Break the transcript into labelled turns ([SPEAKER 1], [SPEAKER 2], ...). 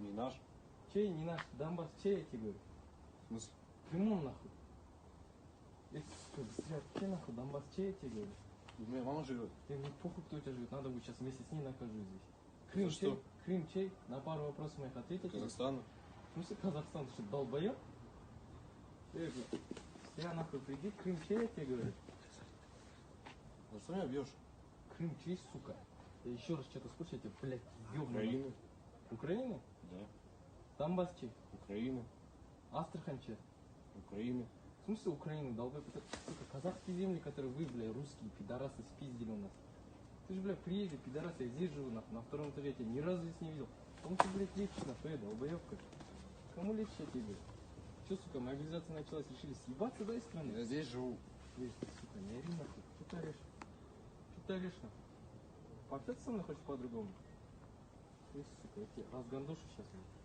[SPEAKER 1] Не наш.
[SPEAKER 2] Чей не наш? Донбасс чей, я тебе говорю?
[SPEAKER 1] В смысле?
[SPEAKER 2] Крымом нахуй. Чей нахуй? Донбасс чей, я тебе говорю?
[SPEAKER 1] У меня мама живет.
[SPEAKER 2] Ты мне похуй, кто у тебя живет, надо будет сейчас вместе с ней накажу здесь. Крым
[SPEAKER 1] За
[SPEAKER 2] чей?
[SPEAKER 1] что?
[SPEAKER 2] Крым чей? На пару вопросов моих ответить.
[SPEAKER 1] Казахстана.
[SPEAKER 2] В смысле Казахстан? Ты что, долбоёб? Я нахуй приди, Крым чей, я тебе говорю?
[SPEAKER 1] За что меня бьешь?
[SPEAKER 2] Крым чей, сука? Я еще раз что-то слушаю, я тебе, блядь, ёбну.
[SPEAKER 1] Украина.
[SPEAKER 2] Украина?
[SPEAKER 1] Да.
[SPEAKER 2] Донбасс чей?
[SPEAKER 1] Украина.
[SPEAKER 2] Астрахань чей?
[SPEAKER 1] Украина.
[SPEAKER 2] В смысле Украина, долбоёб? Это, сука, казахские земли, которые вы, бля, русские пидорасы спиздили у нас. Ты же, бля, приедешь, пидорас, я здесь живу, нахуй, на втором этаже, я тебя ни разу здесь не видел. Кому ты, блядь, лечишь, нахуй, долбоёбка? Кому лечишь я тебе? Че, сука, мобилизация началась, решили съебаться, да, из страны?
[SPEAKER 1] Я здесь живу.
[SPEAKER 2] Видишь, ты, сука, не ори, нахуй. Что ты орешь? Что ты орешь, нахуй? Пообщаться со мной хочешь по-другому? Ты, сука, я тебе разгандошу сейчас, блядь.